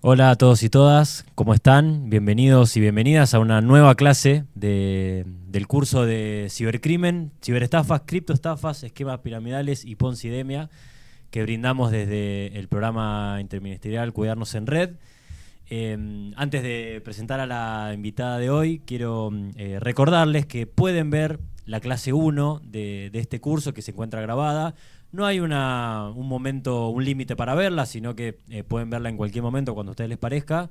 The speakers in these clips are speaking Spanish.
Hola a todos y todas, ¿cómo están? Bienvenidos y bienvenidas a una nueva clase del curso de cibercrimen, ciberestafas, criptoestafas, esquemas piramidales y poncidemia que brindamos desde el programa interministerial Cuidarnos en Red. Antes de presentar a la invitada de hoy, quiero recordarles que pueden ver la clase 1 de este curso que se encuentra grabada. No hay un límite para verla, sino que pueden verla en cualquier momento cuando a ustedes les parezca.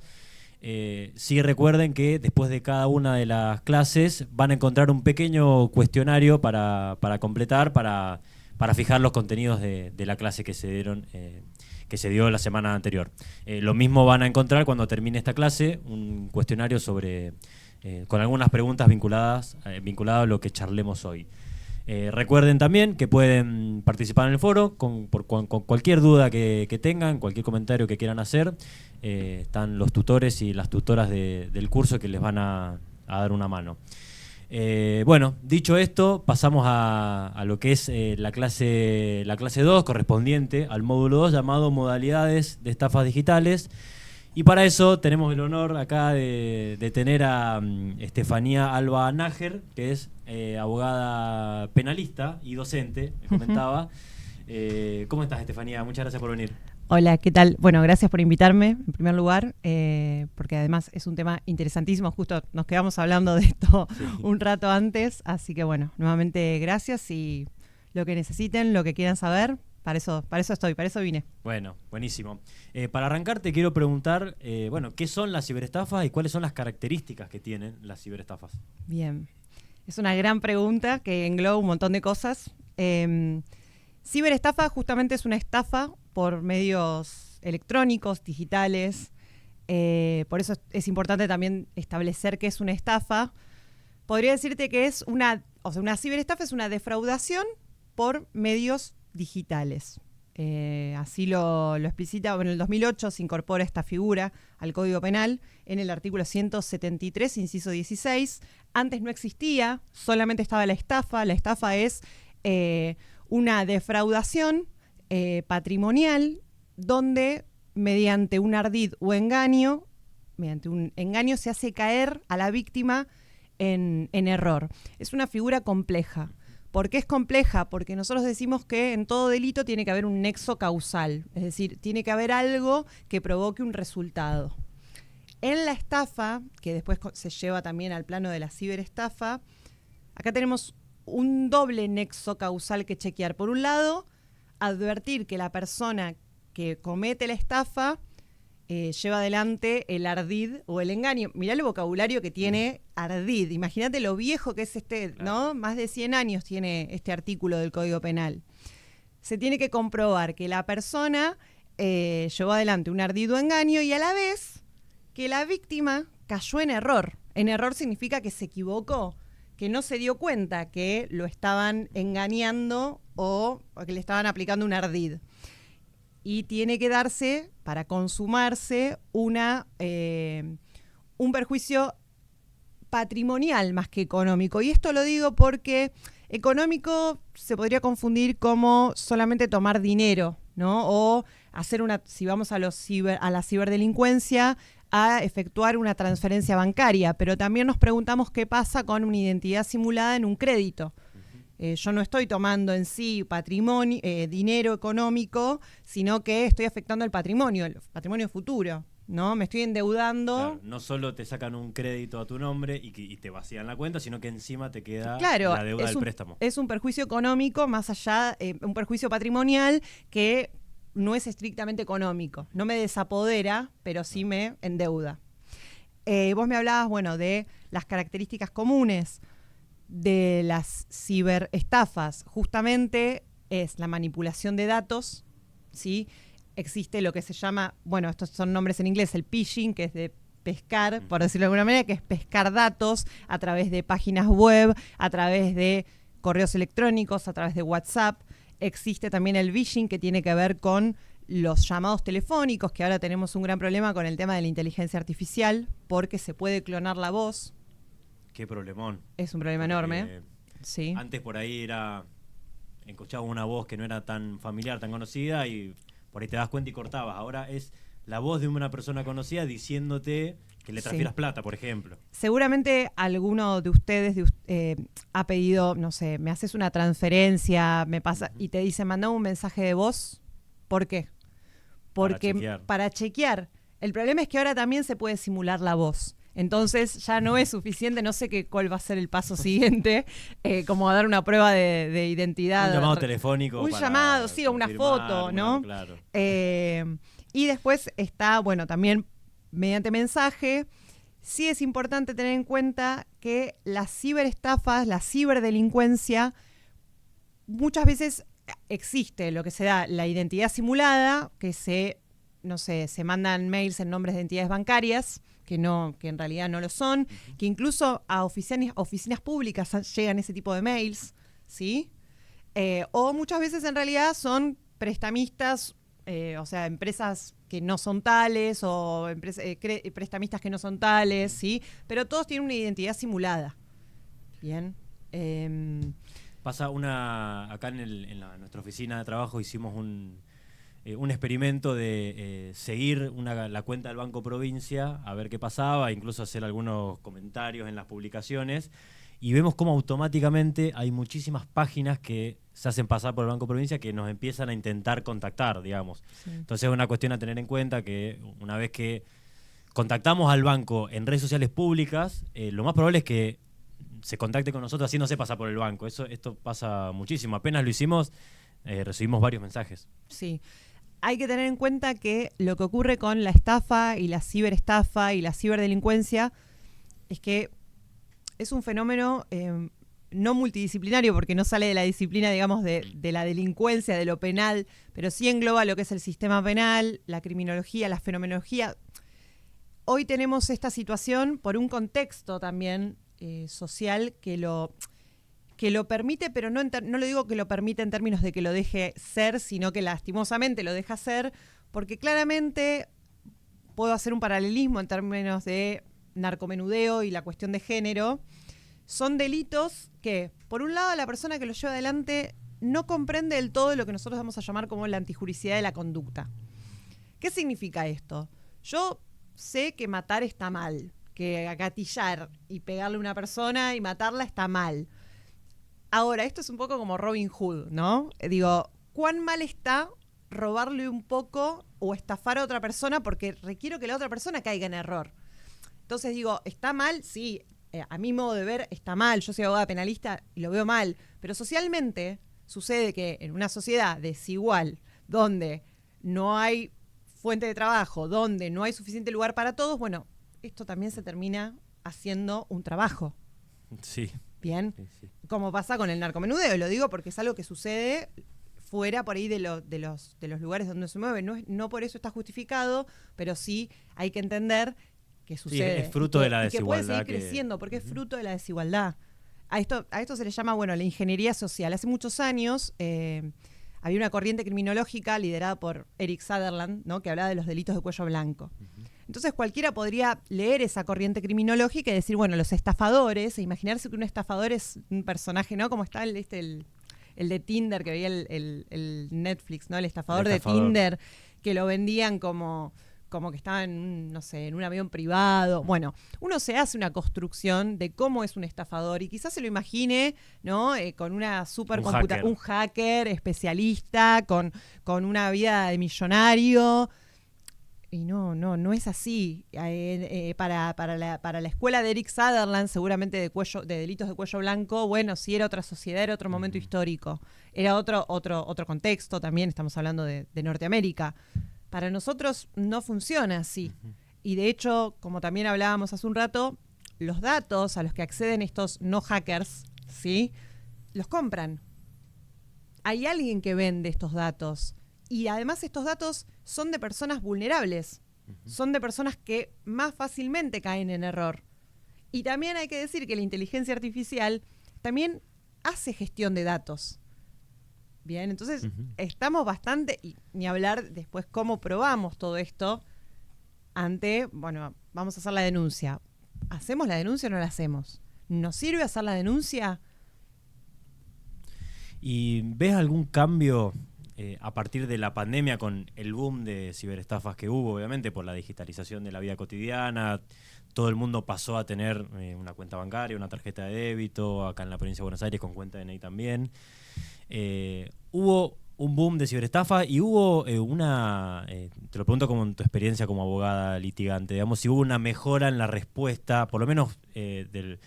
Sí, recuerden que después de cada una de las clases van a encontrar un pequeño cuestionario para completar, para fijar los contenidos de la clase que se dio la semana anterior. Lo mismo van a encontrar cuando termine esta clase, un cuestionario con algunas preguntas vinculadas a lo que charlemos hoy. Recuerden también que pueden participar en el foro con cualquier duda que tengan, cualquier comentario que quieran hacer. Están los tutores y las tutoras del curso que les van a dar una mano. Bueno, dicho esto, pasamos a lo que es la clase 2, correspondiente al módulo 2, llamado Modalidades de Estafas Digitales. Y para eso tenemos el honor acá de tener a Estefanía Alba Nájer, que es abogada penalista y docente, me comentaba. ¿Cómo estás, Estefanía? Muchas gracias por venir. Hola, ¿qué tal? Bueno, gracias por invitarme, en primer lugar, porque además es un tema interesantísimo. Justo nos quedamos hablando de esto un rato antes, así que bueno, nuevamente gracias y lo que necesiten, lo que quieran saber, para eso estoy, para eso vine. Bueno, buenísimo. Para arrancar te quiero preguntar, ¿qué son las ciberestafas y cuáles son las características que tienen las ciberestafas? Bien, es una gran pregunta que engloba un montón de cosas. Ciberestafa justamente es una estafa por medios electrónicos, digitales. Por eso es importante también establecer qué es una estafa. Podría decirte que una ciberestafa es una defraudación por medios digitales. Así lo explicita. En el 2008 se incorpora esta figura al Código Penal en el artículo 173, inciso 16. Antes no existía, solamente estaba la estafa. La estafa es una defraudación patrimonial donde mediante un ardid o engaño, se hace caer a la víctima en error. Es una figura compleja. ¿Por qué es compleja? Porque nosotros decimos que en todo delito tiene que haber un nexo causal, es decir, tiene que haber algo que provoque un resultado. En la estafa, que después se lleva también al plano de la ciberestafa, acá tenemos un doble nexo causal que chequear. Por un lado, advertir que la persona que comete la estafa lleva adelante el ardid o el engaño. Mirá el vocabulario que tiene ardid. Imagínate lo viejo que es ¿no? Más de 100 años tiene este artículo del Código Penal. Se tiene que comprobar que la persona llevó adelante un ardid o engaño y a la vez que la víctima cayó en error. En error significa que se equivocó, que no se dio cuenta que lo estaban engañando o que le estaban aplicando un ardid. Y tiene que darse, para consumarse, un perjuicio patrimonial más que económico. Y esto lo digo porque económico se podría confundir como solamente tomar dinero, ¿no? O hacer si vamos a la ciberdelincuencia, a efectuar una transferencia bancaria. Pero también nos preguntamos qué pasa con una identidad simulada en un crédito. Yo no estoy tomando en sí patrimonio, dinero económico, sino que estoy afectando el patrimonio futuro, ¿no? Me estoy endeudando. Claro, no solo te sacan un crédito a tu nombre y te vacían la cuenta, sino que encima te queda la deuda del préstamo. Es un perjuicio económico más allá, un perjuicio patrimonial que no es estrictamente económico. No me desapodera, pero sí me endeuda. Vos me hablabas, de las características comunes de las ciberestafas. Justamente es la manipulación de datos, ¿sí? Existe lo que se llama, estos son nombres en inglés, el phishing, que es de pescar, por decirlo de alguna manera, que es pescar datos a través de páginas web, a través de correos electrónicos, a través de WhatsApp. Existe también el phishing, que tiene que ver con los llamados telefónicos, que ahora tenemos un gran problema con el tema de la inteligencia artificial, porque se puede clonar la voz. Qué problemón. Es un problema enorme. Sí. Antes por ahí escuchaba una voz que no era tan familiar, tan conocida, y por ahí te das cuenta y cortabas. Ahora es la voz de una persona conocida diciéndote que le transfieras plata, por ejemplo. Seguramente alguno de ustedes ha pedido, no sé, me haces una transferencia, me pasa y te dice, manda un mensaje de voz. ¿Por qué? Porque para chequear. El problema es que ahora también se puede simular la voz. Entonces ya no es suficiente, no sé cuál va a ser el paso siguiente, como dar una prueba de identidad. Un llamado telefónico. Un llamado, sí, o una foto, ¿no? Claro. Y después está, bueno, también mediante mensaje. Sí es importante tener en cuenta que las ciberestafas, la ciberdelincuencia, muchas veces existe lo que se da la identidad simulada, que se mandan mails en nombres de entidades bancarias, que en realidad no lo son, que incluso a oficinas públicas llegan ese tipo de mails, ¿sí? O muchas veces en realidad son prestamistas, o sea, empresas que no son tales, o prestamistas que no son tales, ¿sí? Pero todos tienen una identidad simulada. Bien. Pasa acá en nuestra oficina de trabajo hicimos un experimento de seguir la cuenta del Banco Provincia, a ver qué pasaba, incluso hacer algunos comentarios en las publicaciones, y vemos cómo automáticamente hay muchísimas páginas que se hacen pasar por el Banco Provincia que nos empiezan a intentar contactar, digamos. Sí. Entonces es una cuestión a tener en cuenta que una vez que contactamos al banco en redes sociales públicas, lo más probable es que se contacte con nosotros haciéndose pasar por el banco. Esto pasa muchísimo. Apenas lo hicimos, recibimos varios mensajes. Sí. Hay que tener en cuenta que lo que ocurre con la estafa y la ciberestafa y la ciberdelincuencia es que es un fenómeno no multidisciplinario, porque no sale de la disciplina, digamos, de la delincuencia, de lo penal, pero sí engloba lo que es el sistema penal, la criminología, la fenomenología. Hoy tenemos esta situación por un contexto también social que lo permite, pero no lo digo que lo permite en términos de que lo deje ser, sino que lastimosamente lo deja ser, porque claramente puedo hacer un paralelismo en términos de narcomenudeo y la cuestión de género. Son delitos que, por un lado, la persona que los lleva adelante no comprende del todo lo que nosotros vamos a llamar como la antijuricidad de la conducta. ¿Qué significa esto? Yo sé que matar está mal, que agatillar y pegarle a una persona y matarla está mal. Ahora, esto es un poco como Robin Hood, ¿no? Digo, ¿cuán mal está robarle un poco o estafar a otra persona porque requiero que la otra persona caiga en error? Entonces digo, ¿está mal? Sí, a mi modo de ver está mal. Yo soy abogada penalista y lo veo mal. Pero socialmente sucede que en una sociedad desigual, donde no hay fuente de trabajo, donde no hay suficiente lugar para todos, bueno, esto también se termina haciendo un trabajo. Sí. Bien, sí. Como pasa con el narcomenudeo, lo digo porque es algo que sucede fuera por ahí de los lugares donde se mueve. No por eso está justificado, pero sí hay que entender que sucede. Sí, es fruto de la desigualdad. Que puede seguir creciendo porque es fruto de la desigualdad. A esto se le llama, la ingeniería social. Hace muchos años había una corriente criminológica liderada por Eric Sutherland, ¿no?, que hablaba de los delitos de cuello blanco. Entonces cualquiera podría leer esa corriente criminológica y decir, bueno, los estafadores, e imaginarse que un estafador es un personaje, ¿no? Como está el de Tinder, que veía el Netflix, ¿no? El estafador de Tinder, que lo vendían como que estaba en un avión privado. Bueno, uno se hace una construcción de cómo es un estafador y quizás se lo imagine, ¿no? Con una supercomputadora, un hacker especialista, con una vida de millonario. Y no es así. Para la escuela de Eric Sutherland, seguramente de delitos de cuello blanco, bueno, sí era otra sociedad, era otro momento histórico. Era otro contexto también, estamos hablando de Norteamérica. Para nosotros no funciona así. Y de hecho, como también hablábamos hace un rato, los datos a los que acceden estos no hackers, ¿sí?, los compran. Hay alguien que vende estos datos. Y además estos datos son de personas vulnerables. Son de personas que más fácilmente caen en error. Y también hay que decir que la inteligencia artificial también hace gestión de datos. Bien, entonces estamos bastante, y ni hablar después cómo probamos todo esto vamos a hacer la denuncia. ¿Hacemos la denuncia o no la hacemos? ¿Nos sirve hacer la denuncia? ¿Y ves algún cambio a partir de la pandemia, con el boom de ciberestafas que hubo, obviamente, por la digitalización de la vida cotidiana, todo el mundo pasó a tener una cuenta bancaria, una tarjeta de débito, acá en la provincia de Buenos Aires con cuenta DNI también. Hubo un boom de ciberestafa y hubo te lo pregunto como en tu experiencia como abogada litigante, digamos, si hubo una mejora en la respuesta, por lo menos del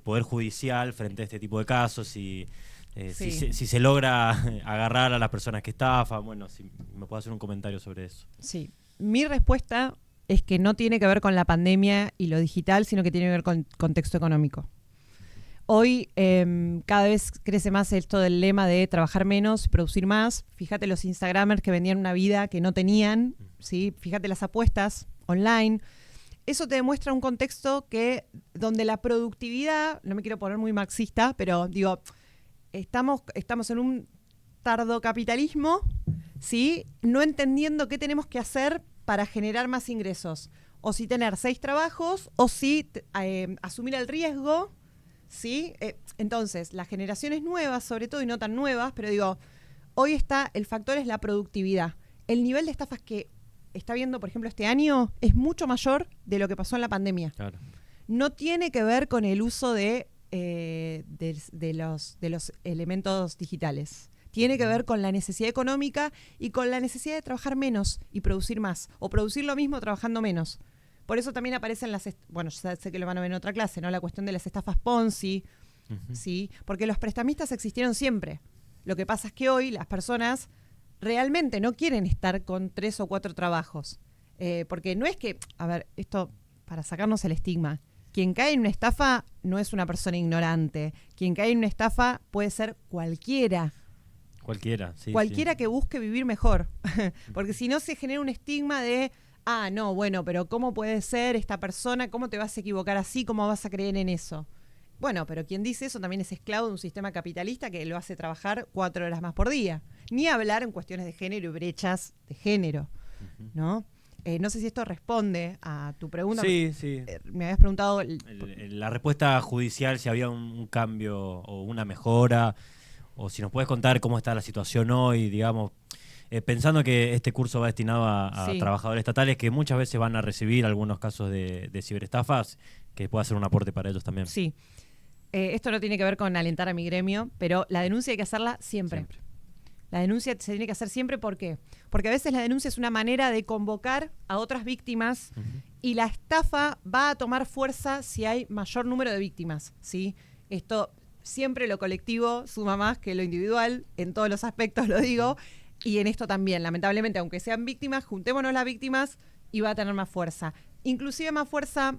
Poder Judicial frente a este tipo de casos, si se logra agarrar a las personas que estafan. Bueno, si me puedo hacer un comentario sobre eso. Sí, mi respuesta es que no tiene que ver con la pandemia y lo digital, sino que tiene que ver con contexto económico. Hoy cada vez crece más esto del lema de trabajar menos, producir más. Fíjate los Instagramers que vendían una vida que no tenían, ¿sí? Fíjate las apuestas online. Eso te demuestra un contexto donde la productividad, no me quiero poner muy marxista, pero digo, estamos en un tardocapitalismo, ¿sí? No entendiendo qué tenemos que hacer para generar más ingresos. O si tener 6 trabajos, o si asumir el riesgo, ¿sí? Entonces, las generaciones nuevas, sobre todo, y no tan nuevas, pero digo, hoy el factor es la productividad. El nivel de estafas que está viendo, por ejemplo, este año es mucho mayor de lo que pasó en la pandemia. Claro. No tiene que ver con el uso de los elementos digitales. Tiene que ver con la necesidad económica y con la necesidad de trabajar menos y producir más, o producir lo mismo trabajando menos. Por eso también aparecen bueno, ya sé que lo van a ver en otra clase, ¿no? La cuestión de las estafas Ponzi, ¿sí? Porque los prestamistas existieron siempre. Lo que pasa es que hoy las personas realmente no quieren estar con 3 o 4 trabajos. Porque no es que, a ver, esto para sacarnos el estigma, quien cae en una estafa no es una persona ignorante. Quien cae en una estafa puede ser cualquiera. Cualquiera, sí. Cualquiera que busque vivir mejor. Porque si no se genera un estigma de, no, bueno, pero ¿cómo puede ser esta persona? ¿Cómo te vas a equivocar así? ¿Cómo vas a creer en eso? Bueno, pero quien dice eso también es esclavo de un sistema capitalista que lo hace trabajar 4 horas más por día. Ni hablar en cuestiones de género y brechas de género, ¿no? No sé si esto responde a tu pregunta. Sí. Me habías preguntado... La respuesta judicial, si había un cambio o una mejora, o si nos puedes contar cómo está la situación hoy, digamos, pensando que este curso va destinado a trabajadores estatales que muchas veces van a recibir algunos casos de ciberestafas, que pueda ser un aporte para ellos también. Sí. Esto no tiene que ver con alentar a mi gremio, pero la denuncia hay que hacerla siempre. La denuncia se tiene que hacer siempre, ¿por qué? Porque a veces la denuncia es una manera de convocar a otras víctimas y la estafa va a tomar fuerza si hay mayor número de víctimas, ¿sí? Esto siempre lo colectivo suma más que lo individual, en todos los aspectos lo digo, y en esto también, lamentablemente, aunque sean víctimas, juntémonos las víctimas y va a tener más fuerza. Inclusive más fuerza,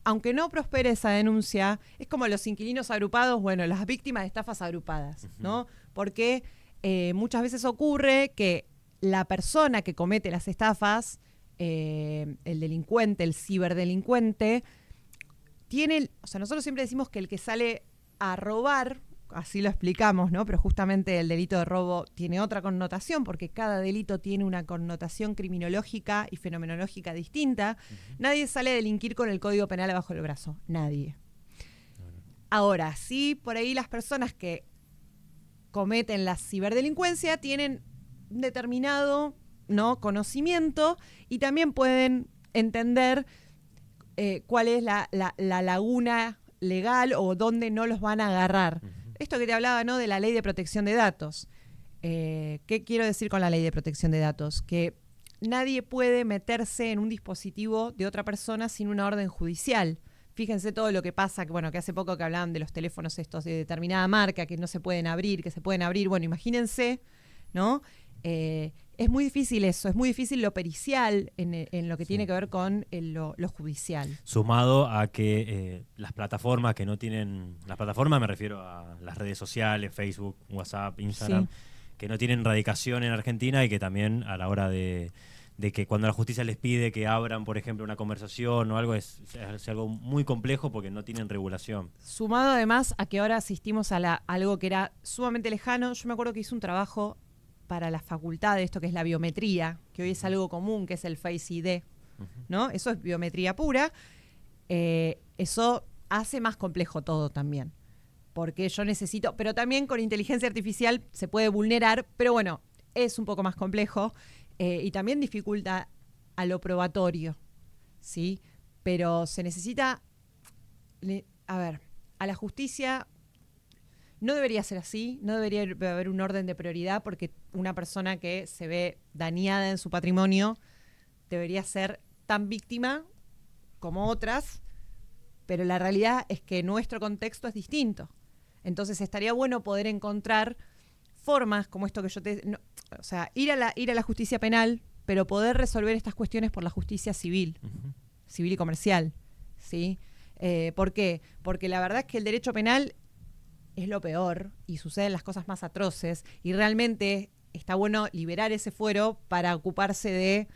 aunque no prospere esa denuncia, es como los inquilinos agrupados, bueno, las víctimas de estafas agrupadas, ¿no? Porque muchas veces ocurre que la persona que comete las estafas, el delincuente, el ciberdelincuente, nosotros siempre decimos que el que sale a robar, así lo explicamos, ¿no? Pero justamente el delito de robo tiene otra connotación, porque cada delito tiene una connotación criminológica y fenomenológica distinta. Nadie sale a delinquir con el Código Penal abajo del brazo, nadie. Ahora, sí, por ahí las personas que cometen la ciberdelincuencia tienen un determinado, ¿no?, conocimiento y también pueden entender cuál es la laguna legal o dónde no los van a agarrar. Esto que te hablaba, ¿no?, de la ley de protección de datos. ¿Qué quiero decir con la ley de protección de datos? Que nadie puede meterse en un dispositivo de otra persona sin una orden judicial. Fíjense todo lo que pasa, que hace poco que hablaban de los teléfonos estos de determinada marca, que no se pueden abrir, que se pueden abrir. Bueno, imagínense, ¿no? Es muy difícil eso, es muy difícil lo pericial en lo que tiene que ver con lo judicial. Sumado a que las plataformas que no tienen, las plataformas me refiero a las redes sociales, Facebook, WhatsApp, Instagram, que no tienen radicación en Argentina y que también a la hora de que cuando la justicia les pide que abran, por ejemplo, una conversación o algo, es algo muy complejo porque no tienen regulación. Sumado además a que ahora asistimos a algo que era sumamente lejano. Yo me acuerdo que hice un trabajo para la facultad de esto que es la biometría, que hoy es algo común, que es el Face ID, ¿no? Eso es biometría pura. Eso hace más complejo todo también, porque yo necesito, pero también con inteligencia artificial se puede vulnerar, pero bueno, es un poco más complejo y también dificulta a lo probatorio, ¿sí? Pero se necesita, a ver, a la justicia no debería ser así, no debería haber un orden de prioridad porque una persona que se ve dañada en su patrimonio debería ser tan víctima como otras, pero la realidad es que nuestro contexto es distinto. Entonces estaría bueno poder encontrar formas como esto que yo o sea, ir a la justicia penal, pero poder resolver estas cuestiones por la justicia civil, civil y comercial, ¿sí? ¿Por qué? Porque la verdad es que el derecho penal es lo peor y suceden las cosas más atroces y realmente está bueno liberar ese fuero para ocuparse de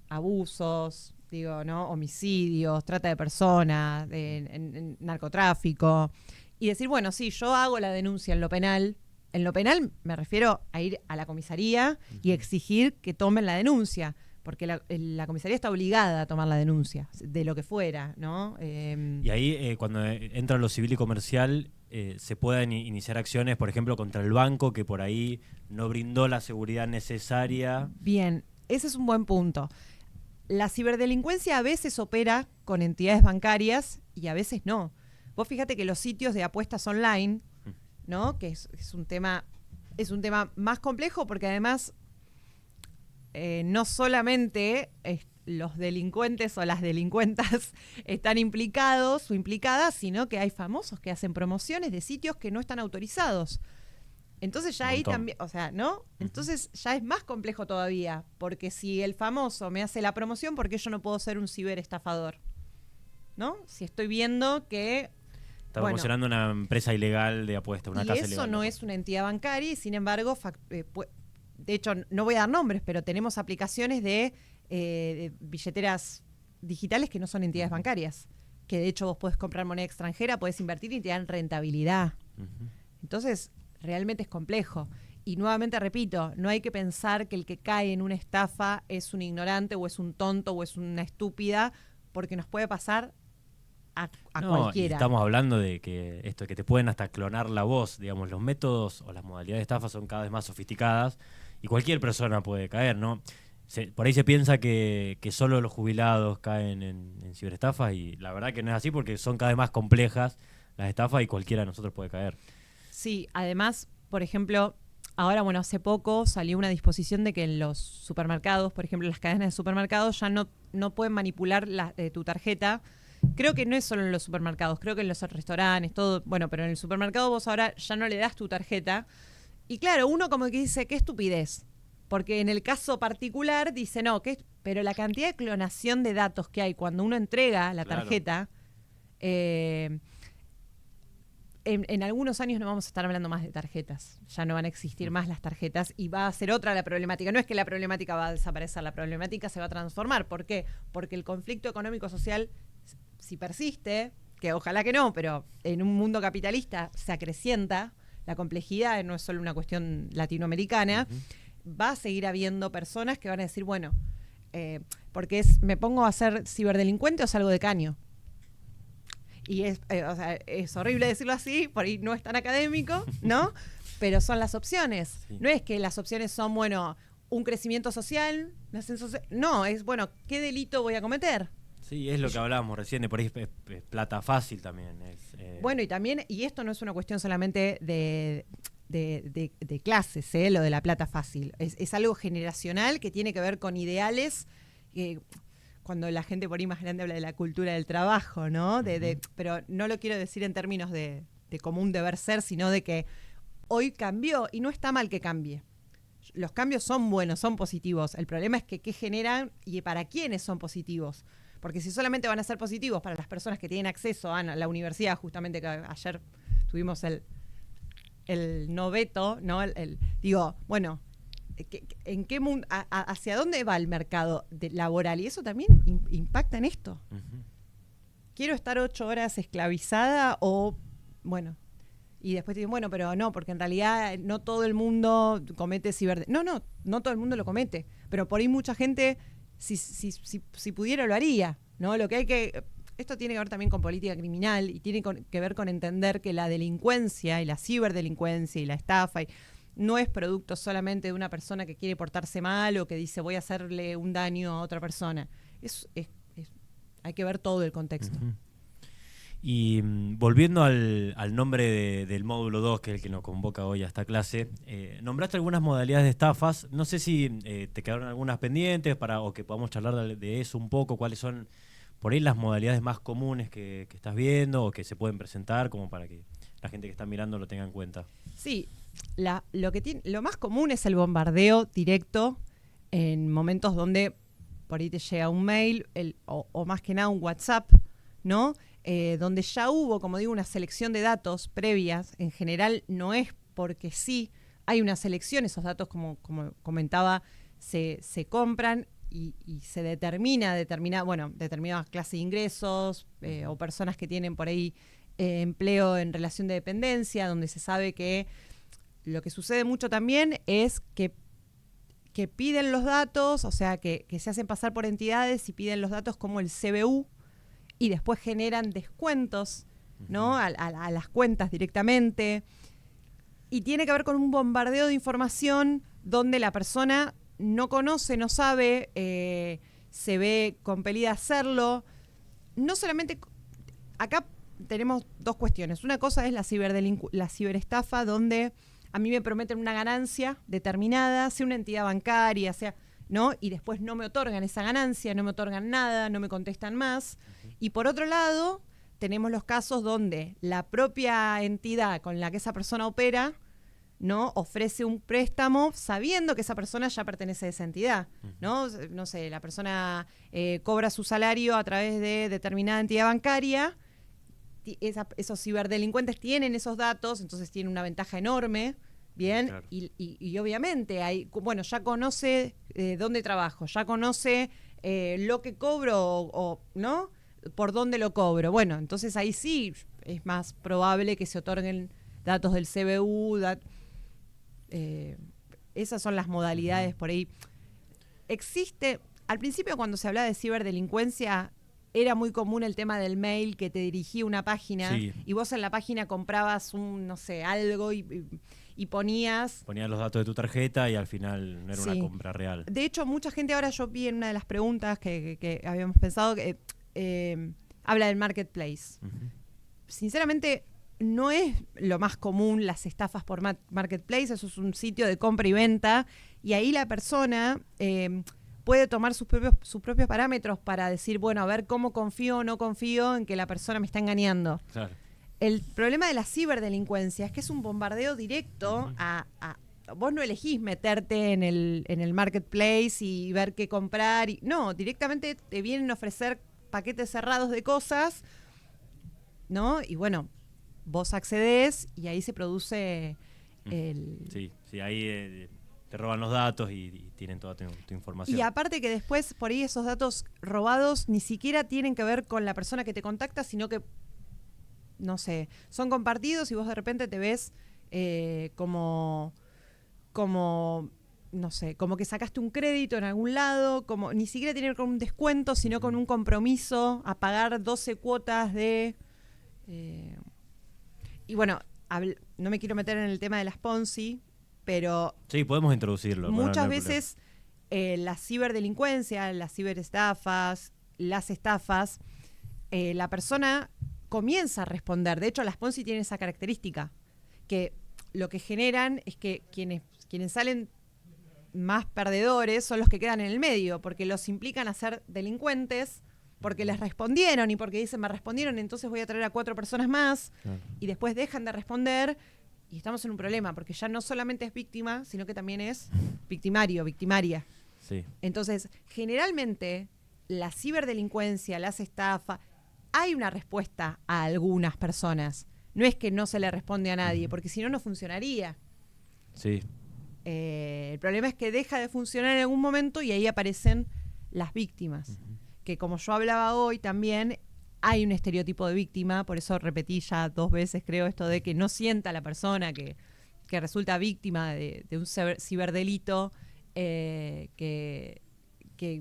abusos, ¿no? Homicidios, trata de personas, en narcotráfico y decir, bueno, sí, yo hago la denuncia en lo penal. En lo penal me refiero a ir a la comisaría y exigir que tomen la denuncia, porque la comisaría está obligada a tomar la denuncia, de lo que fuera, ¿no? Y ahí, cuando entra lo civil y comercial, se pueden iniciar acciones, por ejemplo, contra el banco que por ahí no brindó la seguridad necesaria. Bien, ese es un buen punto. La ciberdelincuencia a veces opera con entidades bancarias y a veces no. Vos fíjate que los sitios de apuestas online, ¿no? Que es un tema más complejo porque además no solamente los delincuentes o las delincuentas están implicados o implicadas, sino que hay famosos que hacen promociones de sitios que no están autorizados. Entonces ya ahí también, o sea, ¿no? Entonces ya es más complejo todavía, porque si el famoso me hace la promoción, ¿por qué yo no puedo ser un ciberestafador? ¿No? Si estoy viendo que está promocionando una empresa ilegal de apuestas, una casa ilegal. Y eso no es una entidad bancaria y sin embargo, de hecho no voy a dar nombres, pero tenemos aplicaciones de billeteras digitales que no son entidades bancarias, que de hecho vos podés comprar moneda extranjera, podés invertir y te dan rentabilidad. Entonces, realmente es complejo. Y nuevamente repito, no hay que pensar que el que cae en una estafa es un ignorante o es un tonto o es una estúpida, porque nos puede pasar a cualquiera. Estamos hablando de que te pueden hasta clonar la voz, digamos, los métodos o las modalidades de estafa son cada vez más sofisticadas y cualquier persona puede caer, ¿no? Por ahí se piensa que solo los jubilados caen en ciberestafas y la verdad que no es así porque son cada vez más complejas las estafas y cualquiera de nosotros puede caer. Sí, además, por ejemplo, ahora, hace poco salió una disposición de que en los supermercados, por ejemplo, las cadenas de supermercados ya no pueden manipular tu tarjeta. Creo que no es solo en los supermercados, creo que en los restaurantes, todo, pero en el supermercado vos ahora ya no le das tu tarjeta. Y claro, uno como que dice, qué estupidez. Porque en el caso particular dice, no, pero la cantidad de clonación de datos que hay cuando uno entrega la tarjeta, en algunos años no vamos a estar hablando más de tarjetas. Ya no van a existir más las tarjetas y va a ser otra la problemática. No es que la problemática va a desaparecer, la problemática se va a transformar. ¿Por qué? Porque el conflicto económico-social, si persiste, que ojalá que no, pero en un mundo capitalista se acrecienta, la complejidad no es solo una cuestión latinoamericana, va a seguir habiendo personas que van a decir, porque me pongo a ser ciberdelincuente o salgo de caño. Y es horrible decirlo así, por ahí no es tan académico, ¿no? Pero son las opciones. Sí. No es que las opciones son, un crecimiento social, un ascenso social. No, es, ¿qué delito voy a cometer? Sí, es lo que hablábamos recién, de por ahí es plata fácil también. Y también, y esto no es una cuestión solamente de clases, lo de la plata fácil. Es algo generacional que tiene que ver con ideales cuando la gente por ahí más grande habla de la cultura del trabajo, ¿no? Pero no lo quiero decir en términos de común deber ser, sino de que hoy cambió y no está mal que cambie. Los cambios son buenos, son positivos. El problema es que qué generan y para quiénes son positivos. Porque si solamente van a ser positivos para las personas que tienen acceso a la universidad, justamente que ayer tuvimos el noveto, ¿no? ¿En qué mundo, hacia dónde va el mercado laboral? Y eso también impacta en esto. ¿Quiero estar 8 horas esclavizada o, y después te dicen, pero no, porque en realidad no todo el mundo comete no todo el mundo lo comete, pero por ahí mucha gente, si pudiera, lo haría, ¿no? Esto tiene que ver también con política criminal y tiene que ver con entender que la delincuencia y la ciberdelincuencia y la estafa no es producto solamente de una persona que quiere portarse mal o que dice voy a hacerle un daño a otra persona. Hay que ver todo el contexto. Uh-huh. Y volviendo al nombre del módulo 2, que es el que nos convoca hoy a esta clase, nombraste algunas modalidades de estafas. No sé si te quedaron algunas pendientes o que podamos charlar de eso un poco, cuáles son por ahí las modalidades más comunes que estás viendo o que se pueden presentar, como para que la gente que está mirando lo tenga en cuenta. Sí, lo más común es el bombardeo directo en momentos donde por ahí te llega un mail o más que nada un WhatsApp, ¿no? Donde ya hubo, como digo, una selección de datos previas. En general no es porque sí, hay una selección, esos datos, como comentaba, se compran y se determinadas clases de ingresos o personas que tienen por ahí empleo en relación de dependencia, donde se sabe que lo que sucede mucho también es que piden los datos, o sea, que se hacen pasar por entidades y piden los datos como el CBU y después generan descuentos, ¿no? A las cuentas directamente. Y tiene que ver con un bombardeo de información donde la persona no conoce, no sabe, se ve compelida a hacerlo. No solamente... Acá tenemos dos cuestiones. Una cosa es la ciberestafa, donde a mí me prometen una ganancia determinada, sea una entidad bancaria, sea, ¿no? Y después no me otorgan esa ganancia, no me otorgan nada, no me contestan más. Uh-huh. Y por otro lado, tenemos los casos donde la propia entidad con la que esa persona opera, ¿no? Ofrece un préstamo sabiendo que esa persona ya pertenece a esa entidad, ¿no? No sé, la persona cobra su salario a través de determinada entidad bancaria. Esos ciberdelincuentes tienen esos datos, entonces tienen una ventaja enorme, ¿bien? Claro. Y obviamente ya conoce dónde trabajo, ya conoce lo que cobro ¿no? Por dónde lo cobro. Bueno, entonces ahí sí es más probable que se otorguen datos del CBU. Esas son las modalidades por ahí. Al principio cuando se hablaba de ciberdelincuencia, era muy común el tema del mail que te dirigía una página, sí, y vos en la página comprabas algo y ponías los datos de tu tarjeta y al final no era una compra real. De hecho, mucha gente ahora, yo vi en una de las preguntas que habíamos pensado, que habla del marketplace. Uh-huh. Sinceramente, no es lo más común las estafas por marketplace. Eso es un sitio de compra y venta y ahí la persona... puede tomar sus propios parámetros para decir, bueno, a ver cómo confío o no confío en que la persona me está engañando. Claro. El problema de la ciberdelincuencia es que es un bombardeo directo. Uh-huh. Vos no elegís meterte en el marketplace y ver qué comprar. No, directamente te vienen a ofrecer paquetes cerrados de cosas, ¿no? Y bueno, vos accedés y ahí se produce el... Sí, ahí... te roban los datos y tienen toda tu información. Y aparte que después, por ahí, esos datos robados ni siquiera tienen que ver con la persona que te contacta, sino que, no sé, son compartidos y vos de repente te ves como no sé, como que sacaste un crédito en algún lado, como ni siquiera tiene que ver con un descuento, sino con un compromiso a pagar 12 cuotas de... y bueno, no me quiero meter en el tema de las Ponzi, pero sí, podemos introducirlo. Muchas veces la ciberdelincuencia, las ciberestafas, las estafas, la persona comienza a responder. De hecho, las Ponzi tienen esa característica, que lo que generan es que quienes salen más perdedores son los que quedan en el medio, porque los implican a ser delincuentes, porque les respondieron y porque dicen, me respondieron, entonces voy a traer a 4 personas más, claro, y después dejan de responder. Y estamos en un problema, porque ya no solamente es víctima, sino que también es victimaria. Sí. Entonces, generalmente, la ciberdelincuencia, las estafas, hay una respuesta a algunas personas. No es que no se le responde a nadie, porque si no, no funcionaría. Sí. El problema es que deja de funcionar en algún momento y ahí aparecen las víctimas. Uh-huh. Que como yo hablaba hoy también... hay un estereotipo de víctima, por eso repetí ya 2 veces, creo, esto de que no sienta la persona que resulta víctima de un ciberdelito, que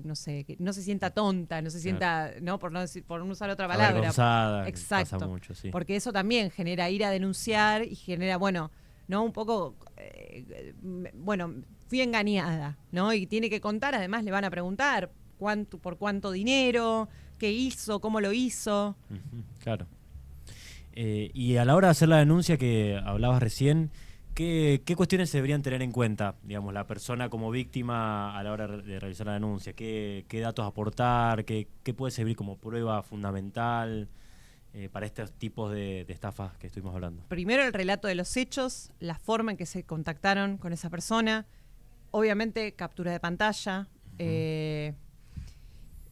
no sé, que no se sienta tonta, no se sienta, ¿no? Por no usar otra palabra. Avergonzada. Exacto. Pasa mucho, sí. Porque eso también genera ir a denunciar y genera, bueno, ¿no? Un poco, bueno, fui engañada, ¿no? Y tiene que contar, además le van a preguntar por cuánto dinero, qué hizo, cómo lo hizo. Claro. Y a la hora de hacer la denuncia que hablabas recién, ¿qué cuestiones se deberían tener en cuenta, digamos, la persona como víctima a la hora de realizar la denuncia? ¿Qué datos aportar? ¿Qué puede servir como prueba fundamental para estos tipos de estafas que estuvimos hablando? Primero el relato de los hechos, la forma en que se contactaron con esa persona, obviamente captura de pantalla.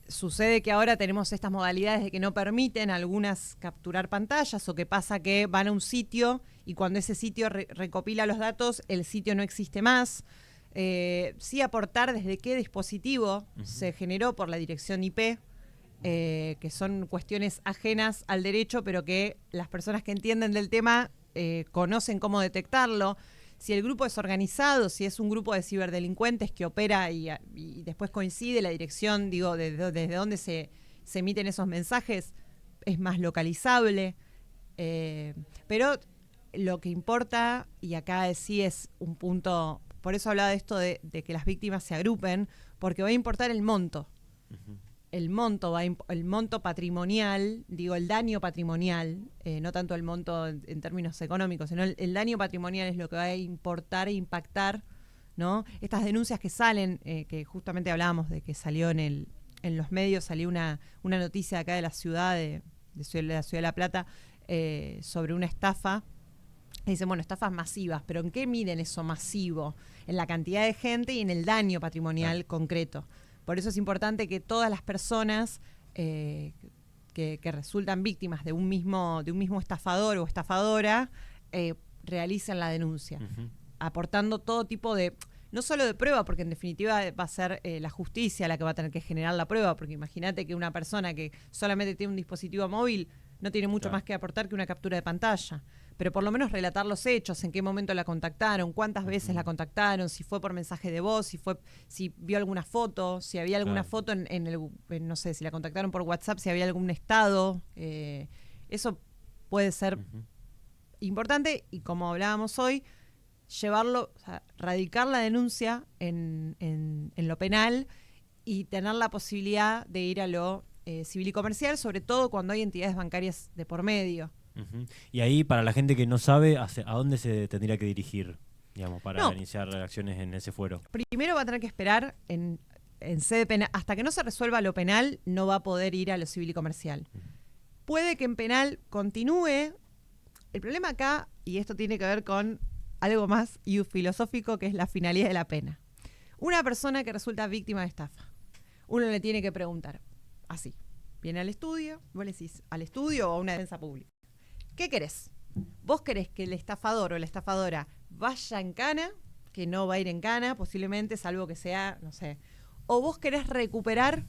Sucede que ahora tenemos estas modalidades de que no permiten algunas capturar pantallas, o que pasa que van a un sitio y cuando ese sitio recopila los datos, el sitio no existe más. Sí aportar desde qué dispositivo se generó por la dirección IP, que son cuestiones ajenas al derecho, pero que las personas que entienden del tema conocen cómo detectarlo. Si el grupo es organizado, si es un grupo de ciberdelincuentes que opera y después coincide la dirección, digo, desde dónde se emiten esos mensajes, es más localizable. Pero lo que importa, y acá sí es un punto, por eso hablaba de esto de que las víctimas se agrupen, porque va a importar el monto. El monto patrimonial, digo, el daño patrimonial, no tanto el monto en términos económicos, sino el daño patrimonial es lo que va a importar e impactar, ¿no? Estas denuncias que salen, que justamente hablábamos de que salió en los medios, salió una noticia acá de la ciudad de la ciudad de La Plata sobre una estafa. Dicen, bueno, estafas masivas, pero ¿en qué miden eso masivo? En la cantidad de gente y en el daño patrimonial concreto. Por eso es importante que todas las personas que resultan víctimas de un mismo estafador o estafadora realicen la denuncia, aportando todo tipo de, no solo de prueba, porque en definitiva va a ser la justicia la que va a tener que generar la prueba, porque imagínate que una persona que solamente tiene un dispositivo móvil no tiene mucho más que aportar que una captura de pantalla. Pero por lo menos relatar los hechos, en qué momento la contactaron, cuántas veces la contactaron, si fue por mensaje de voz, si vio alguna foto, si había alguna foto no sé, si la contactaron por WhatsApp, si había algún estado. Eso puede ser importante, y como hablábamos hoy, llevarlo, o sea, radicar la denuncia en lo penal y tener la posibilidad de ir a lo civil y comercial, sobre todo cuando hay entidades bancarias de por medio. Y ahí, para la gente que no sabe, ¿a dónde se tendría que dirigir, digamos, para iniciar acciones en ese fuero? Primero va a tener que esperar en sede penal. Hasta que no se resuelva lo penal, no va a poder ir a lo civil y comercial. Puede que en penal continúe. El problema acá, y esto tiene que ver con algo más filosófico, que es la finalidad de la pena. Una persona que resulta víctima de estafa, uno le tiene que preguntar, así, viene al estudio, vos le decís al estudio o a una defensa pública, ¿qué querés? ¿Vos querés que el estafador o la estafadora vaya en cana, que no va a ir en cana posiblemente, salvo que sea, no sé, o vos querés recuperar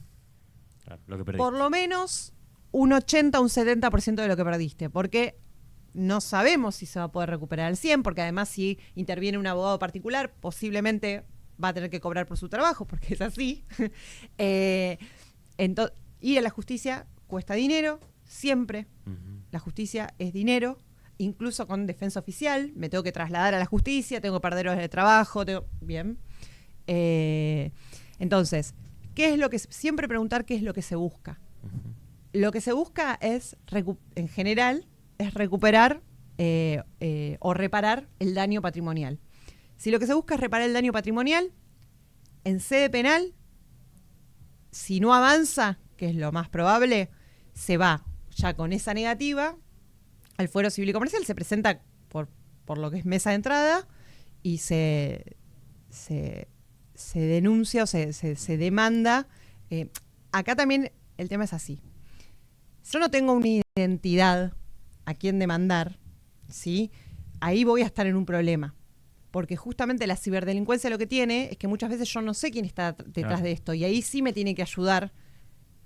lo que por lo menos un 80 o un 70% de lo que perdiste? Porque no sabemos si se va a poder recuperar al 100%, porque además si interviene un abogado particular, posiblemente va a tener que cobrar por su trabajo, porque es así. Entonces, ir a la justicia cuesta dinero, siempre. La justicia es dinero, incluso con defensa oficial. Me tengo que trasladar a la justicia, tengo que perder horas de trabajo. Bien. Entonces, ¿qué es lo que siempre preguntar qué es lo que se busca? Lo que se busca es, en general, es recuperar o reparar el daño patrimonial. Si lo que se busca es reparar el daño patrimonial, en sede penal, si no avanza, que es lo más probable, se va ya con esa negativa al fuero civil y comercial, se presenta por lo que es mesa de entrada y se denuncia o se demanda. Acá también el tema es así. Yo no tengo una identidad a quién demandar, ¿sí? Ahí voy a estar en un problema. Porque justamente la ciberdelincuencia lo que tiene es que muchas veces yo no sé quién está detrás de esto. Y ahí sí me tiene que ayudar.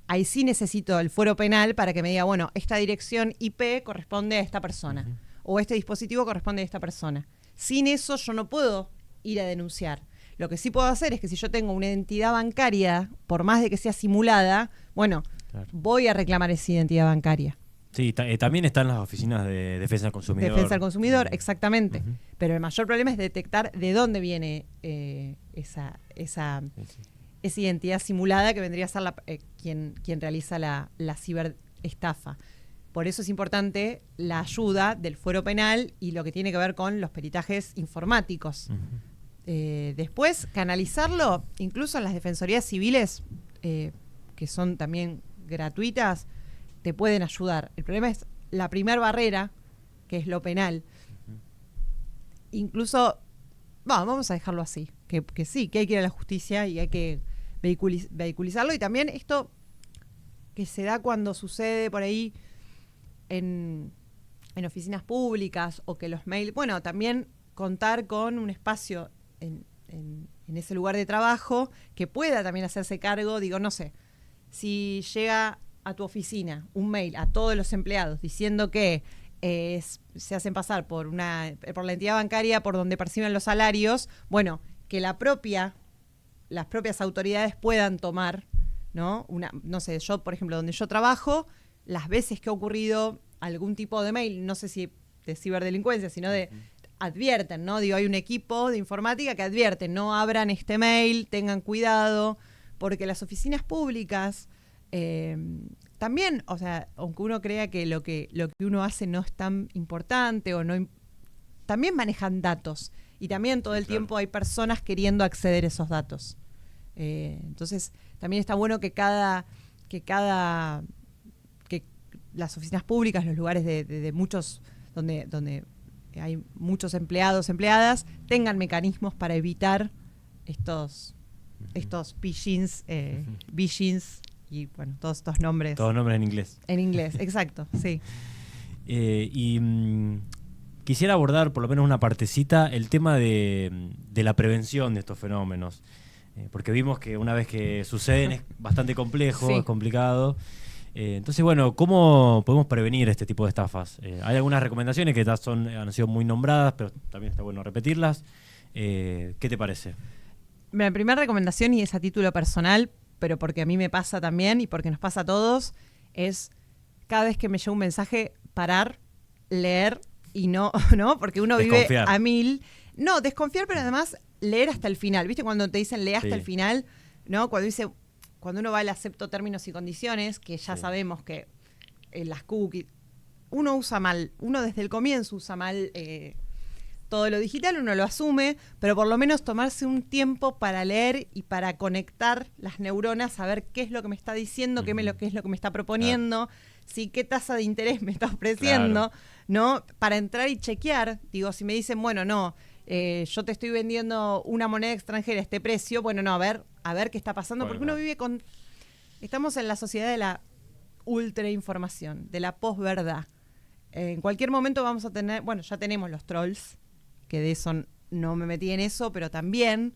Ahí sí necesito el fuero penal para que me diga, bueno, esta dirección IP corresponde a esta persona. O este dispositivo corresponde a esta persona. Sin eso yo no puedo ir a denunciar. Lo que sí puedo hacer es que si yo tengo una identidad bancaria, por más de que sea simulada, bueno, voy a reclamar esa identidad bancaria. Sí, también están las oficinas de defensa del consumidor. Defensa del consumidor, exactamente. Ujú. Pero el mayor problema es detectar de dónde viene esa identidad simulada que vendría a ser quien realiza la ciberestafa. Por eso es importante la ayuda del fuero penal y lo que tiene que ver con los peritajes informáticos. Después, canalizarlo, incluso en las defensorías civiles, que son también gratuitas, te pueden ayudar. El problema es la primera barrera, que es lo penal. Incluso, vamos a dejarlo así, que sí, que hay que ir a la justicia y hay que vehiculizarlo. Y también esto que se da cuando sucede por ahí en oficinas públicas o que los mails, bueno, también contar con un espacio en ese lugar de trabajo que pueda también hacerse cargo, digo, no sé, si llega a tu oficina un mail a todos los empleados diciendo que se hacen pasar por la entidad bancaria por donde perciben los salarios, bueno, que las propias autoridades puedan tomar, ¿no? No sé, yo, por ejemplo, donde yo trabajo, las veces que ha ocurrido algún tipo de mail, no sé si de ciberdelincuencia, sino advierten, ¿no? Digo, hay un equipo de informática que advierte, no abran este mail, tengan cuidado, porque las oficinas públicas también, o sea, aunque uno crea que lo que uno hace no es tan importante o no, también manejan datos y también todo el tiempo hay personas queriendo acceder a esos datos. Entonces, también está bueno que las oficinas públicas, los lugares de muchos, donde hay muchos empleados, empleadas, tengan mecanismos para evitar estos phishings, vishings y bueno, todos estos nombres. Todos nombres en inglés. En inglés, exacto, sí. Quisiera abordar por lo menos una partecita el tema de la prevención de estos fenómenos. Porque vimos que una vez que suceden es bastante complejo, Sí. Es complicado. Entonces, bueno, ¿cómo podemos prevenir este tipo de estafas? Hay algunas recomendaciones que han sido muy nombradas, pero también está bueno repetirlas. ¿Qué te parece? Mi primera recomendación, y es a título personal, pero porque a mí me pasa también y porque nos pasa a todos, es cada vez que me llega un mensaje, parar, leer y no, porque uno vive a mil. No, desconfiar, pero además leer hasta el final. ¿Viste cuando te dicen lee hasta el final? ¿No? Cuando uno va al acepto términos y condiciones, que ya sabemos que las cookies, uno usa mal, uno desde el comienzo usa mal todo lo digital, uno lo asume, pero por lo menos tomarse un tiempo para leer y para conectar las neuronas, a ver qué es lo que me está diciendo, qué es lo que me está proponiendo, qué tasa de interés me está ofreciendo, ¿no? Para entrar y chequear, digo, si me dicen, bueno, no, yo te estoy vendiendo una moneda extranjera a este precio, bueno, no, a ver qué está pasando, porque uno vive estamos en la sociedad de la ultrainformación, de la posverdad. En cualquier momento vamos a tener, bueno, ya tenemos los trolls, que de eso no me metí en eso, pero también,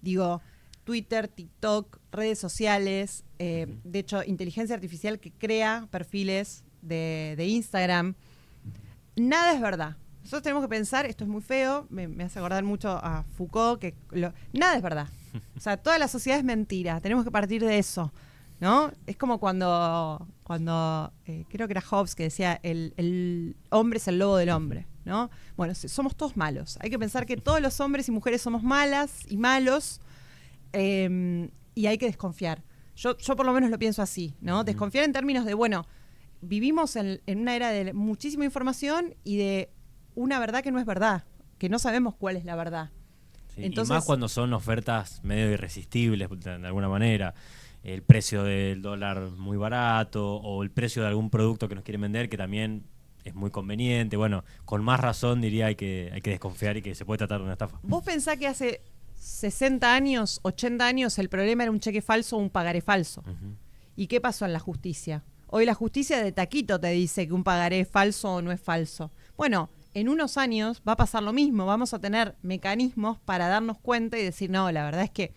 digo, Twitter, TikTok, redes sociales, de hecho, inteligencia artificial que crea perfiles de Instagram. Nada es verdad. Nosotros tenemos que pensar, esto es muy feo, me hace acordar mucho a Foucault, que nada es verdad. O sea, toda la sociedad es mentira, tenemos que partir de eso, ¿no? Es como cuando creo que era Hobbes que decía, el hombre es el lobo del hombre, ¿no? Bueno, somos todos malos. Hay que pensar que todos los hombres y mujeres somos malas y malos, y hay que desconfiar. Yo por lo menos lo pienso así, ¿no? Desconfiar en términos de, bueno, vivimos en una era de muchísima información y de una verdad que no es verdad, que no sabemos cuál es la verdad. Sí, entonces, y más cuando son ofertas medio irresistibles, de alguna manera. El precio del dólar muy barato o el precio de algún producto que nos quieren vender que también es muy conveniente. Bueno, con más razón diría hay que desconfiar y que se puede tratar de una estafa. ¿Vos pensás que hace 60 años, 80 años el problema era un cheque falso o un pagaré falso? ¿Y qué pasó en la justicia? Hoy la justicia de taquito te dice que un pagaré es falso o no es falso. Bueno, en unos años va a pasar lo mismo. Vamos a tener mecanismos para darnos cuenta y decir, no, la verdad es que,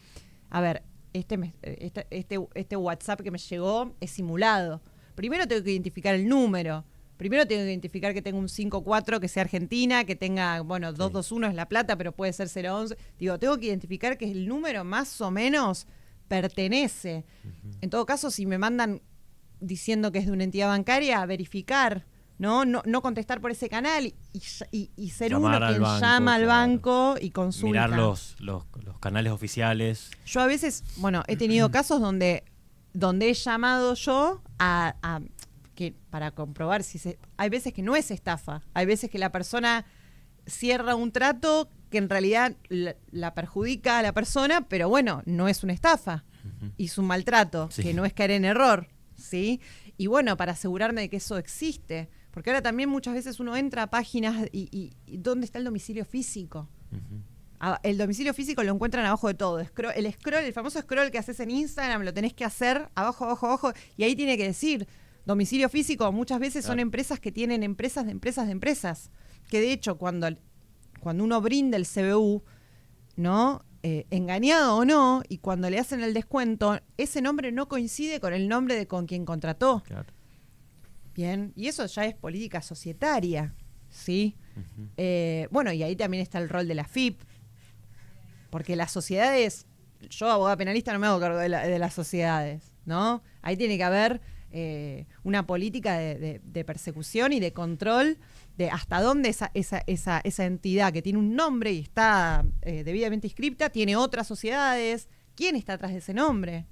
a ver, este WhatsApp que me llegó es simulado. Primero tengo que identificar el número. Primero tengo que identificar que tengo un 54 que sea Argentina, que tenga, bueno, 221 es La Plata, pero puede ser 011. Digo, tengo que identificar que el número más o menos pertenece. En todo caso, si me mandan diciendo que es de una entidad bancaria, verificar, no contestar por ese canal y ser Llamar uno al quien banco, llama al claro. banco y consulta. Mirar los canales oficiales. Yo a veces, he tenido casos donde he llamado yo que para comprobar hay veces que no es estafa, hay veces que la persona cierra un trato que en realidad la perjudica a la persona, pero bueno, no es una estafa, hizo un maltrato, Sí. que no es caer en error, ¿sí? Y bueno, para asegurarme de que eso existe, porque ahora también muchas veces uno entra a páginas y ¿dónde está el domicilio físico? El domicilio físico lo encuentran abajo de todo. El famoso scroll que haces en Instagram, lo tenés que hacer abajo, abajo, abajo, y ahí tiene que decir domicilio físico. Muchas veces son empresas que tienen empresas de empresas de empresas. Que de hecho, cuando uno brinda el CBU, ¿no? Engañado o no, y cuando le hacen el descuento, ese nombre no coincide con el nombre con quien contrató. Claro. Bien, y eso ya es política societaria, ¿sí? Bueno, y ahí también está el rol de la FIP, porque las sociedades, yo abogada penalista no me hago cargo de las sociedades, ¿no? Ahí tiene que haber una política de persecución y de control de hasta dónde esa entidad que tiene un nombre y está debidamente inscripta tiene otras sociedades, quién está atrás de ese nombre.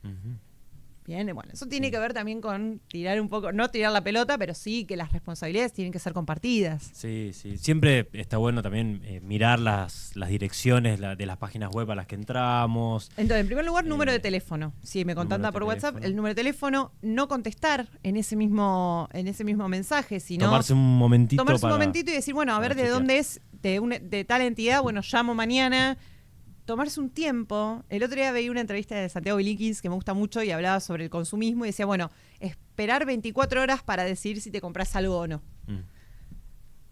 Bien, bueno, eso tiene que ver también con tirar un poco, no tirar la pelota, pero sí que las responsabilidades tienen que ser compartidas. Sí, sí. Siempre está bueno también mirar las direcciones de las páginas web a las que entramos. Entonces, en primer lugar, número de teléfono. Si me contacta por WhatsApp, el número de teléfono, no contestar en ese mismo mensaje, sino Tomarse un momentito y decir, bueno, a ver de dónde es, de tal entidad, bueno, llamo mañana. Tomarse un tiempo. El otro día veía una entrevista de Santiago Bilinkins que me gusta mucho y hablaba sobre el consumismo y decía, bueno, esperar 24 horas para decidir si te compras algo o no.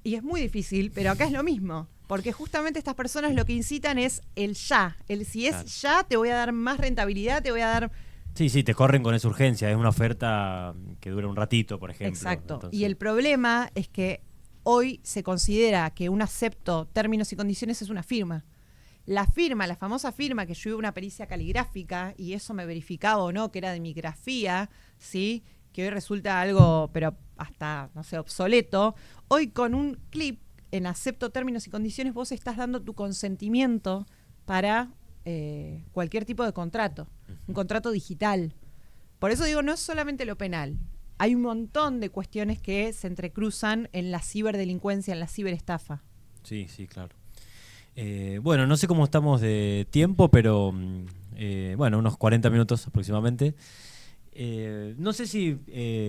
Y es muy difícil, pero acá es lo mismo, porque justamente estas personas lo que incitan es el ya. Si es ya, te voy a dar más rentabilidad, te voy a dar... Sí, te corren con esa urgencia. Es una oferta que dura un ratito, por ejemplo. Exacto. Entonces... Y el problema es que hoy se considera que un acepto términos y condiciones es una firma. La famosa firma, que yo iba a una pericia caligráfica y eso me verificaba o no, que era de mi grafía, ¿sí? Que hoy resulta algo, pero hasta, no sé, obsoleto. Hoy con un clip en acepto términos y condiciones vos estás dando tu consentimiento para cualquier tipo de contrato, un contrato digital. Por eso digo, no es solamente lo penal. Hay un montón de cuestiones que se entrecruzan en la ciberdelincuencia, en la ciberestafa. Sí, claro. Bueno, no sé cómo estamos de tiempo, pero bueno, unos 40 minutos aproximadamente. No sé si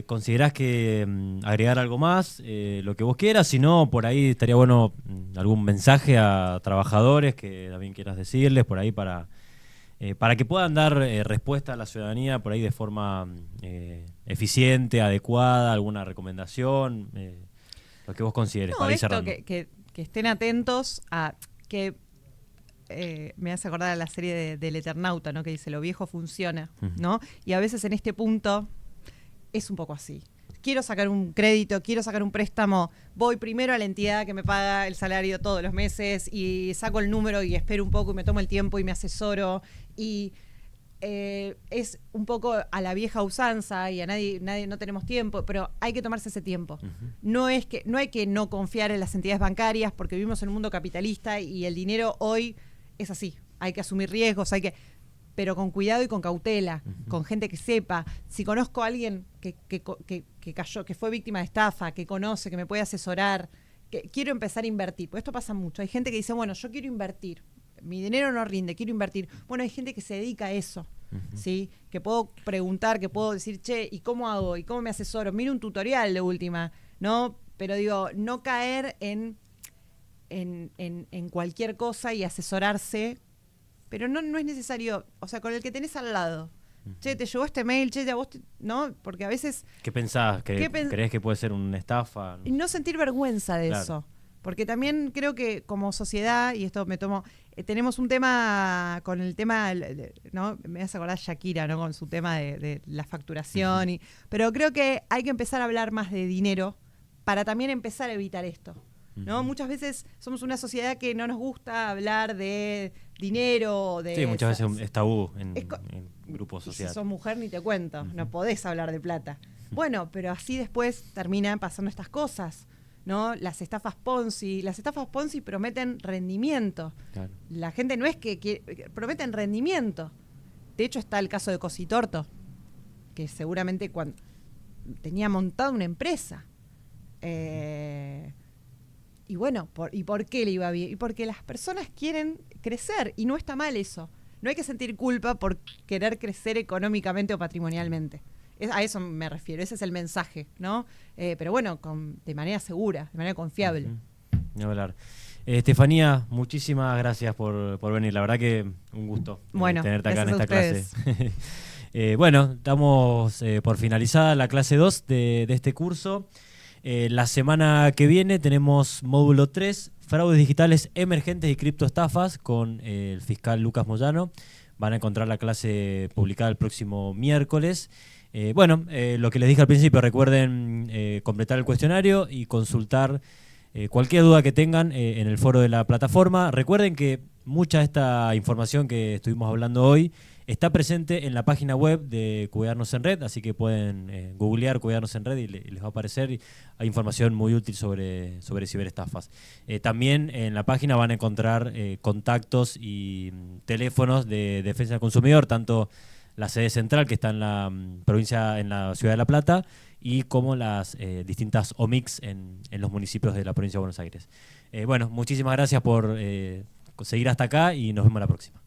considerás que agregar algo más, lo que vos quieras, si no, por ahí estaría bueno algún mensaje a trabajadores que también quieras decirles, por ahí para que puedan dar respuesta a la ciudadanía por ahí de forma eficiente, adecuada, alguna recomendación, lo que vos consideres, para ir cerrando. Que estén atentos a... que me hace acordar a la serie del Eternauta, ¿no? Que dice, lo viejo funciona, ¿no? Y a veces en este punto es un poco así. Quiero sacar un crédito, quiero sacar un préstamo, voy primero a la entidad que me paga el salario todos los meses y saco el número y espero un poco y me tomo el tiempo y me asesoro y es un poco a la vieja usanza y a nadie no tenemos tiempo, pero hay que tomarse ese tiempo. No hay que no confiar en las entidades bancarias porque vivimos en un mundo capitalista y el dinero hoy es así. Hay que asumir riesgos, pero con cuidado y con cautela, con gente que sepa. Si conozco a alguien que cayó, que fue víctima de estafa, que conoce, que me puede asesorar, que quiero empezar a invertir, pues esto pasa mucho. Hay gente que dice, bueno, yo quiero invertir. Mi dinero no rinde, quiero invertir. Bueno, hay gente que se dedica a eso, ¿sí? Que puedo preguntar, que puedo decir, che, ¿y cómo hago? ¿Y cómo me asesoro? Miro un tutorial de última, ¿no? Pero digo, no caer en cualquier cosa y asesorarse, pero no es necesario, o sea, con el que tenés al lado. Che, te llegó este mail, che, a vos, ¿no? Porque a veces... ¿Qué pensás? ¿Crees que puede ser una estafa? Y no sentir vergüenza de Claro. eso. Porque también creo que como sociedad, y esto me tomo, tenemos un tema con el tema, ¿no? Me hace acordar Shakira, ¿no? Con su tema de la facturación. Pero creo que hay que empezar a hablar más de dinero para también empezar a evitar esto, ¿no? Muchas veces somos una sociedad que no nos gusta hablar de dinero. Sí, muchas veces es tabú en grupos y si sociales. sos mujer ni te cuento, no podés hablar de plata. Bueno, pero así después terminan pasando estas cosas, ¿no? Las estafas Ponzi prometen rendimiento. Claro. La gente no es que prometen rendimiento. De hecho está el caso de Cositorto, que seguramente cuando tenía montada una empresa. Y bueno, ¿por qué le iba bien? Y porque las personas quieren crecer y no está mal eso. No hay que sentir culpa por querer crecer económicamente o patrimonialmente. A eso me refiero, ese es el mensaje, ¿no? Pero bueno, de manera segura, de manera confiable. Ni hablar. Estefanía, muchísimas gracias por venir. La verdad que un gusto tenerte acá en esta clase. Bueno, estamos por finalizada la clase 2 de este curso. La semana que viene tenemos módulo 3, fraudes digitales emergentes y criptoestafas, con el fiscal Lucas Moyano. Van a encontrar la clase publicada el próximo miércoles. Lo que les dije al principio, recuerden completar el cuestionario y consultar cualquier duda que tengan en el foro de la plataforma. Recuerden que mucha de esta información que estuvimos hablando hoy está presente en la página web de Cuidarnos en Red, así que pueden googlear Cuidarnos en Red y les va a aparecer. Hay información muy útil sobre ciberestafas. También en la página van a encontrar contactos y teléfonos de defensa del consumidor, tanto la sede central, que está en la provincia, en la ciudad de La Plata, y como las distintas OMICs en los municipios de la provincia de Buenos Aires. Muchísimas gracias por seguir hasta acá y nos vemos la próxima.